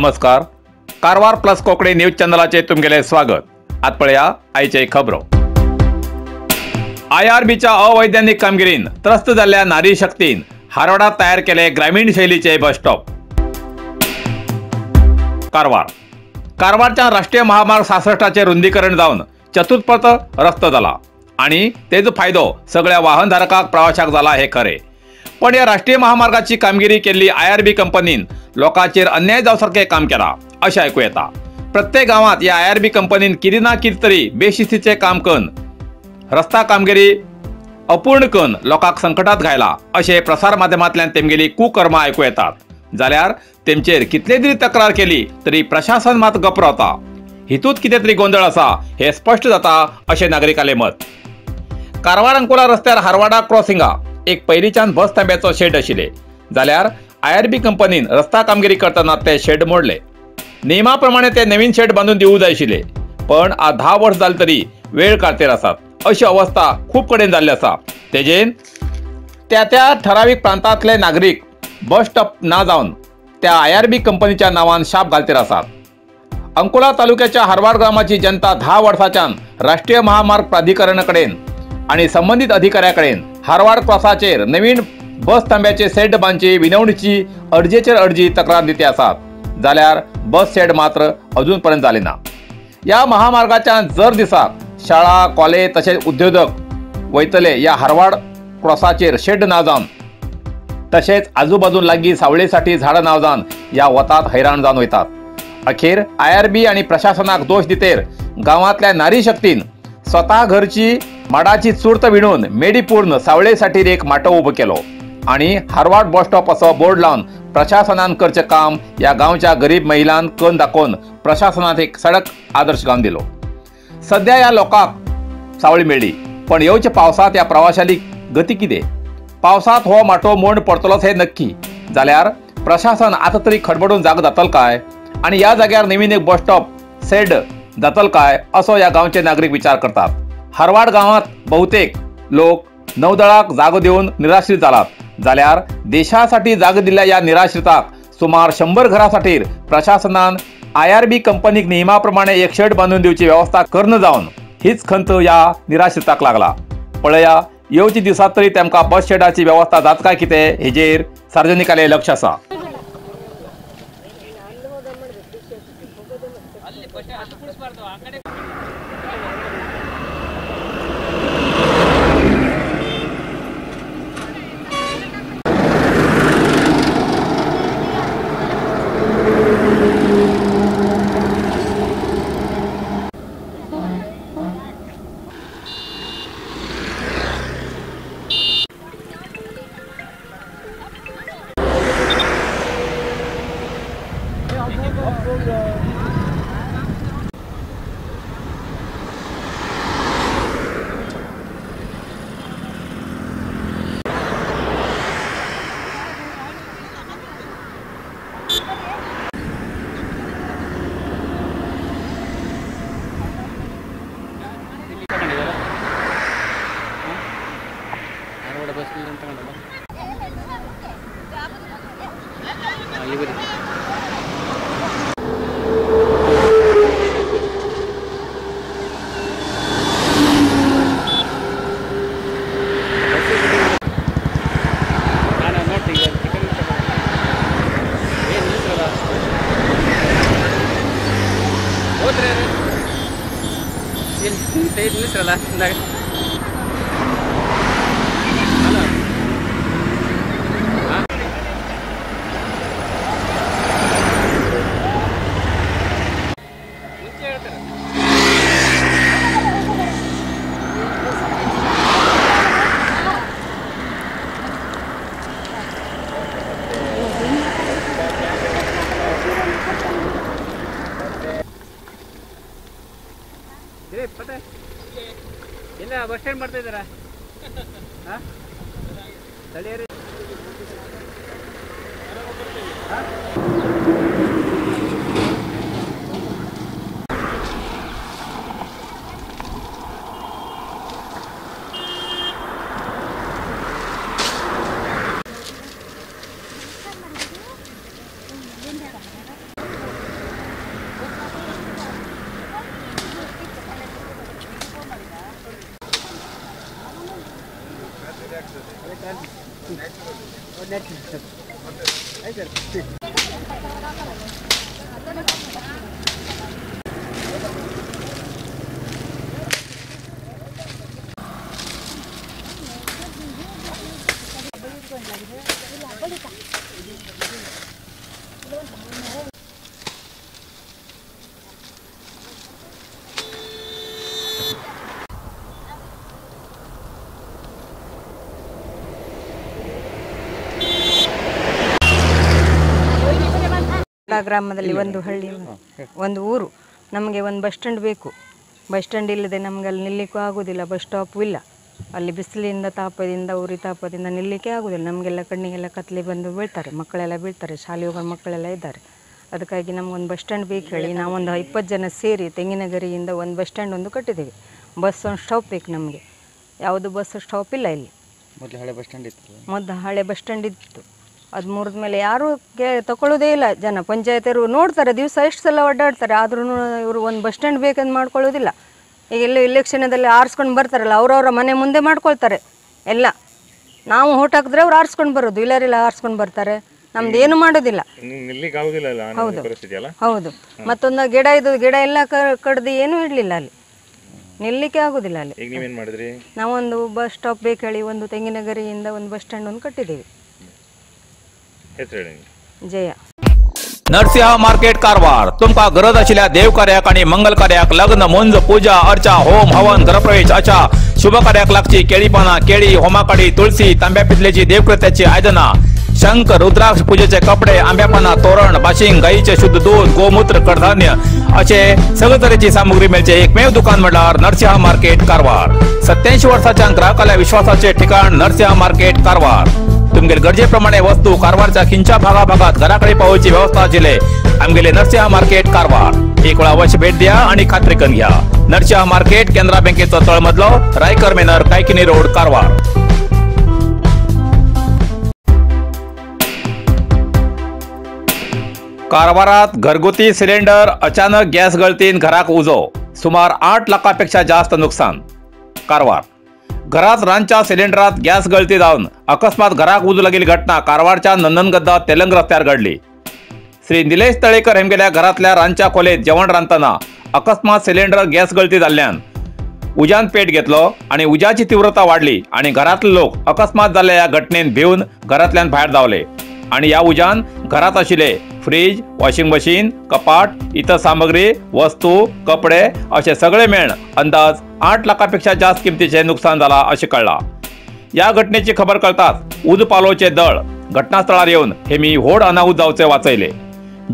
नमस्कार. Karwar plus Konkani news चॅनलाचे तुमगेले स्वागत. आत पळया आयचे खबरो. IRBच्या अवैधानिक कामगिरीन त्रस्त जाल्ल्या नारी शक्तीन हारवाडात तयार केले ग्रामीण शैलीचे बस स्टॉप. कारवारच्या राष्ट्रीय महामार्ग 66चे रुंदीकरण जावन चतुष्पथ रस्तो जाला आणि तेजो फायदो सगळ्या वाहनधारकांक प्रवाशाक जाला हे खरे. पण या राष्ट्रीय महामार्गाची कामगिरी केल्ली IRB कंपनीन लोकांचेर अन्याय जावसारखे काम केला अशें आयकू येता. प्रत्येक गावात या IRB कंपनीन कितें ना कितें तरी बेशिस्तीचे काम करून रस्ता कामगिरी अपूर्ण करून लोकांक संकटात घायला अशें प्रसार माध्यमांतल्यान तेमगेली कुकर्मां आयकू येतात. जाल्यार तेमचेर कितले तरी तक्रार केली तरी प्रशासन मात गप्प रावता. हितूंत कितें तरी गोंधळ आसा हे स्पश्ट जाता अशें नागरिकांचें मत. कारवार अंकोला रस्त्यार हारवाडा क्रॉसिंगा एक पयलींच्यान बस थांब्याचो शेड आशिल्ले. जाल्यार IRB कंपनीन रस्ता कामगिरी करतना ते शेड मोडले. नेमा प्रमाणे ते नवीन शेड बांदून दिवूं जाय आशिल्ले, पण 10 वर्स जाली तरी वेळ काळतेर आसात. अशी अवस्था खूप कडेन जाल्ली आसा. तेजेन त्या ठरावीक प्रांतांतले नागरीक बस स्टॉप ना जावन त्या IRB कंपनीच्या नांवान शाप घालतेर आसात. अंकोला तालुक्याच्या हारवाड ग्रामाची जनता 10 वर्सांच्यान राष्ट्रीय महामार्ग प्राधिकरणा कडेन आणि संबंधित अधिकाऱ्या कडेन हारवाड क्रॉसाचेर नवीन बस थांब्याचे शेड बांदचे विनवणीची अर्जेचेर अर्जी तक्रार दिते आसात. जाल्यार बस शेड मात्र अजून पर्यंत जाले ना. या महामार्गाच्या जर दिसाक शाळा कॉलेज तसेच उद्योजक वयतले या हारवाड क्रॉसाचेर शेड ना जावन तसेच आजूबाजून लागीं सावळेसाठी झाडां ना जावन या वतात हैराण जावन वयतात. अखेर IRB आणि प्रशासनाक दोष दितेर गांवांतल्या नारी शक्तीन स्वता घरची माडाची चुर्त विणून मेडीपूर्ण सावळेसाठी एक माटो उबो केलो आणि हारवाड बस स्टॉप असो बोर्ड लावन प्रशासनान करचे काम या गांवच्या गरीब महिलांक करून दाखोवन प्रशासनात एक सडक आदर्श गावन दिलो. सध्या या लोकांक सावळी मेळ्ळी, पण येवच्या पावसात या प्रवाशांची गती कितें? पावसात हो माटो मोंड पडतलोच हे नक्की. जाल्यार प्रशासन आता तरी खडबडून जाग जातल काय आणि या जाग्यार नवीन एक बस स्टॉप शेड जातल काय असो या गांवचे नागरिक विचार करतात. हारवाड गावात बहुतेक लोक नौदळाक जागो देऊन निराश्रित जालात. जाल्यार देशासाठी जाग दिल्ल्या या निराश्रिताक सुमार 100 घरांसाठी प्रशासनान IRB कंपनीक नियमाप्रमाणे एक शेड बांधून दिवची व्यवस्था कर्ण जावन हीच खंत या निराश्रिताक लागला. पळया येवची दिवसात तरी तेमकां बस शेडाची व्यवस्था जात काय कितें हेजेर सार्वजनिकांचें लक्ष आसा. ಬಸ್ ಸ್ಟ್ಯಾಂಡ್ ಮಾಡ್ತಾ ಇದ್ದಾರಾ? ತಳಿಯರಿ ಗ್ರಾಮದಲ್ಲಿ ಒಂದು ಹಳ್ಳಿ ಒಂದು ಊರು ನಮಗೆ ಒಂದು ಬಸ್ ಸ್ಟ್ಯಾಂಡ್ ಬೇಕು. ಬಸ್ ಸ್ಟ್ಯಾಂಡ್ ಇಲ್ಲದೆ ನಮಗೆ ಅಲ್ಲಿ ನಿಲ್ಲಕ್ಕೂ ಆಗೋದಿಲ್ಲ, ಬಸ್ ಸ್ಟಾಪು ಇಲ್ಲ. ಅಲ್ಲಿ ಬಿಸಿಲಿಂದ ತಾಪದಿಂದ ಉರಿ ತಾಪದಿಂದ ನಿಲ್ಲಕ್ಕೆ ಆಗೋದಿಲ್ಲ. ನಮಗೆಲ್ಲ ಕಣ್ಣಿಗೆಲ್ಲ ಕತ್ತಲೆ ಬಂದು ಬೀಳ್ತಾರೆ, ಮಕ್ಕಳೆಲ್ಲ ಬೀಳ್ತಾರೆ, ಶಾಲೆ ಹೋಗೋ ಮಕ್ಕಳೆಲ್ಲ ಇದ್ದಾರೆ. ಅದಕ್ಕಾಗಿ ನಮಗೊಂದು ಬಸ್ ಸ್ಟ್ಯಾಂಡ್ ಬೇಕು ಹೇಳಿ ನಾವೊಂದು 20 ಜನ ಸೇರಿ ತೆಂಗಿನಗರಿಯಿಂದ ಒಂದು ಬಸ್ ಸ್ಟ್ಯಾಂಡ್ ಒಂದು ಕಟ್ಟಿದ್ದೀವಿ. ಬಸ್ ಒಂದು ಸ್ಟಾಪ್ ಬೇಕು ನಮಗೆ. ಯಾವುದು ಬಸ್ ಸ್ಟಾಪ್ ಇಲ್ಲ ಇಲ್ಲಿ. ಮೊದಲು ಹಳೆ ಬಸ್ ಸ್ಟ್ಯಾಂಡ್ ಇತ್ತು. ಮೊದಲು ಹಳೆ ಬಸ್ ಸ್ಟ್ಯಾಂಡ್ ಇತ್ತು. ಅದು ಮುರಿದ ಮೇಲೆ ಯಾರೂ ತಗೊಳ್ಳೋದೇ ಇಲ್ಲ. ಜನ ಪಂಚಾಯತಿಯವರು ನೋಡ್ತಾರೆ, ದಿವಸ ಎಷ್ಟು ಸಲ ಓಡಾಡ್ತಾರೆ, ಆದ್ರೂ ಇವರು ಒಂದು ಬಸ್ ಸ್ಟ್ಯಾಂಡ್ ಬೇಕಂತ ಮಾಡ್ಕೊಳ್ಳೋದಿಲ್ಲ. ಈಗ ಎಲ್ಲ ಇಲೆಕ್ಷನದಲ್ಲಿ ಆರಿಸ್ಕೊಂಡು ಬರ್ತಾರಲ್ಲ, ಅವರವರ ಮನೆ ಮುಂದೆ ಮಾಡ್ಕೊಳ್ತಾರೆ ಎಲ್ಲ. ನಾವು ಓಟ್ ಹಾಕಿದ್ರೆ ಅವ್ರು ಆರಿಸ್ಕೊಂಡು ಬರೋದು, ಇಲ್ಲರಿಲ್ಲ ಆರಿಸ್ಕೊಂಡು ಬರ್ತಾರೆ. ನಮ್ದು ಏನು ಮಾಡೋದಿಲ್ಲ. ಹೌದು ಹೌದು. ಮತ್ತೊಂದು ಗಿಡ ಎಲ್ಲ ಕಡ್ದು ಏನೂ ಇರಲಿಲ್ಲ ಅಲ್ಲಿ, ನಿಲ್ಲಕ್ಕೆ ಆಗೋದಿಲ್ಲ ಅಲ್ಲಿ. ನಾವೊಂದು ಬಸ್ ಸ್ಟಾಪ್ ಬೇಕು ಹೇಳಿ ಒಂದು ತೆಂಗಿನಗರಿಯಿಂದ ಒಂದು ಬಸ್ ಸ್ಟ್ಯಾಂಡ್ ಒಂದು ಕಟ್ಟಿದ್ದೀವಿ. जय नरसिंह मार्केट कारवार तुमका गरज आशिल्ल्या देव कार्याक आणि मंगल कार्याक लग्न मुंज पूजा अर्चा होम हवन गृहप्रवेश अशा शुभ कार्याक लागची केळी पाना केळी होमाकाडी तुळसी तांब्या पितलेची देवकृत्याची आयदना शंख रुद्राक्ष पूजेचे कपडे आंब्या पाना तोरण बाशिंग गाईचे शुद्ध दूध गोमूत्र कडधान्य असे सगळे तरेची सामुग्री मेळचे एकमेव दुकान म्हटल्यार नरसिंह मार्केट कारवार. 87 वर्षाच्या ग्राहकाला विश्वासाचे ठिकाण नरसिंह मार्केट कारवार. तुमगेल गरजेप्रमाणे वस्तू कारवारच्या खिंच्या भागात घराकडे पावोवची व्यवस्था आशिल्ले आमगेले नरसिंह मार्केट कारवार. एक वेळा अवश्य भेट द्या आणि खात्री करून घ्या. नरसिंह मार्केट केंद्रा बँकेचो तळमजलो रायकर मेनर कायकिनी रोड कारवार. कारवारात घरगुती सिलेंडर अचानक गॅस गळतीन घराक उजो. सुमार 8 लाखांपेक्षा जास्त नुकसान. कारवार घरात रांदच्या सिलेंडरात गॅस गळती जाऊन अकस्मात घराक उजू लागील घटना कारवारच्या नंदनगद्दा तेलंग रस्त्यावर घडली. श्री निलेश तळेकर हेमगेल्या घरातल्या रांदच्या खोलेत जेवण रांदतना अकस्मात सिलेंडर गॅस गळती जाल्ल्यान उज्यान पेट घेतलो आणि उज्याची तीव्रता वाढली आणि घरातले लोक अकस्मात जाल्ल्या या घटनेन भिवून घरातल्यान भायर धांवले आणि या उज्यान घरात आशिल्ले फ्रीज वॉशिंग मशीन कपाट इतर सामग्री वस्तू कपडे असे सगळे मेळून अंदाज 8 लाखांपेक्षा जास्त किमतीचे नुकसान झाला असे कळला. या घटनेची खबर कळताच उद पालोचे दळ घटनास्थळावर येऊन हेमी व्हड अनाहूत जावचे वाचयले.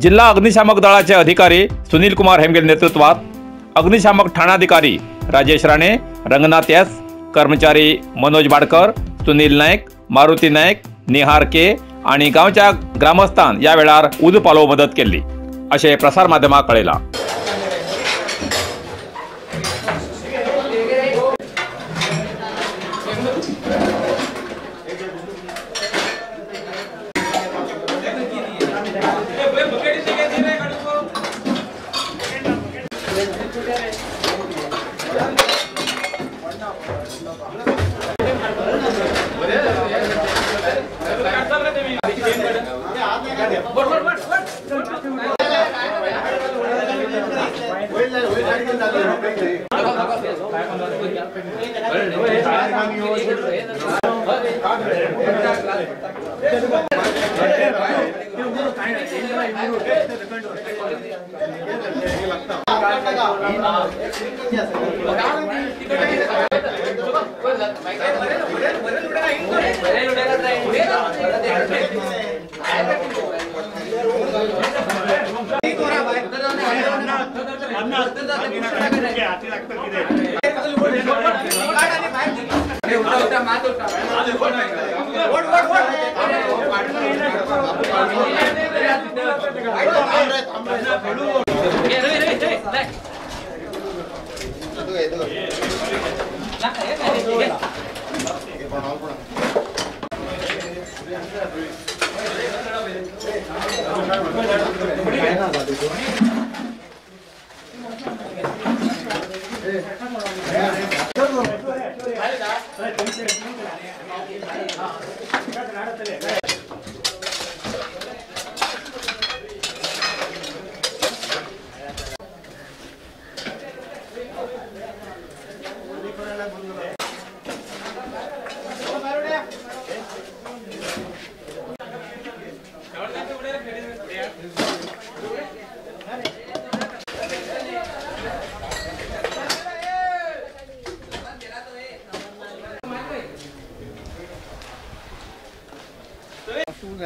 जिल्हा अग्निशामक दळाचे अधिकारी सुनील कुमार हेमगेल नेतृत्वात अग्निशामक ठाणाधिकारी राजेश राणे रंगनाथ एस कर्मचारी मनोज बाडकर सुनील नायक मारुती नायक निहार के आणि गावच्या ग्रामस्थान या वेळार उद पालोव मदत केली असे प्रसार माध्यमाक कळयला.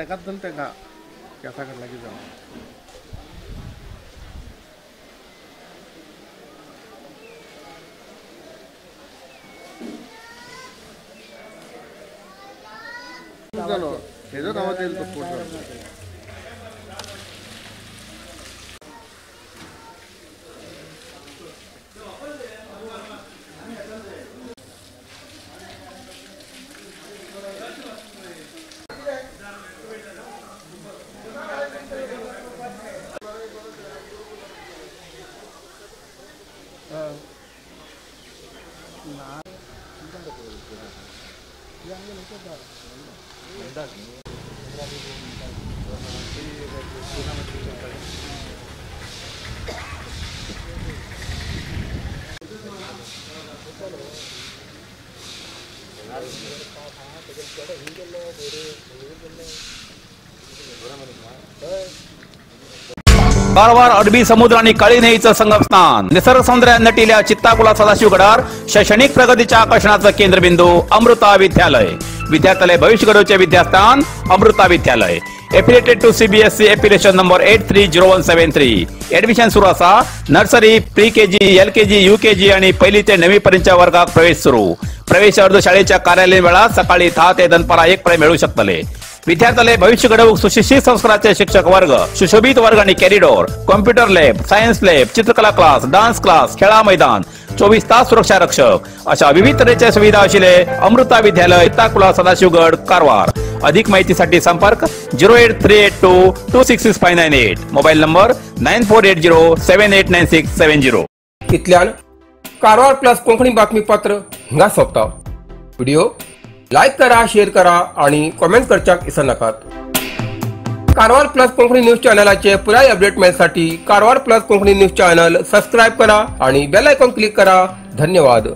एकाच तेंका केसा लागीं जावन हेजो गांवांत येयलो तो स्पोर्ट जालो कारवार अरबी समुद्र आणि काळी नदीचं संगमस्थान निसर्ग सौंदर्याने नटलेल्या चित्ताकुला सदाशिवगडावर शैक्षणिक प्रगतीच्या आकर्षणाचं केंद्रबिंदू अमृता विद्यालय विद्यार्थ्यालय भविष्य घडवचे विद्यास्थान Amrita Vidyalaya affiliated to CBSE application number 830173 admission सुरू असा nursery pre KG LKG UKG आणि पहिली ते 9वी पर्यंतच्या वर्गात प्रवेश सुरू प्रवेश अर्ज शाळेच्या कार्यालयीन वेळा सकाळी 10 ते दनपारा 1 पर्यंत मिळू शकतले विद्यार्थ्यालय भविष्य घडवूक सुशिक्षित संस्काराचे शिक्षक वर्ग सुशोभित वर्ग आणि corridor computer lab science lab चित्रकला क्लास डान्स क्लास खेळा मैदान 24 तास सुरक्षा रक्षक अशा विविध तऱ्हेच्या सुविधा असलेले अमृता विद्यालय चित्ताकुला सदाशिवगड कारवार अधिक माहितीसाठी संपर्क 08382266598 मोबाईल नंबर 9480789670 इतल्यान कारवार प्लस कोंकणी बातमीपत्र हिंगा सोंपता व्हिडिओ लाईक करा शेअर करा आणि कमेंट करच्याक विसरू नाकात कारवार प्लस कोंकणी न्यूज चॅनलाचे पुराय अपडेट मेळसाठी Karwar plus Konkani news channel subscribe करा आणि बेल आयकॉन क्लिक करा धन्यवाद।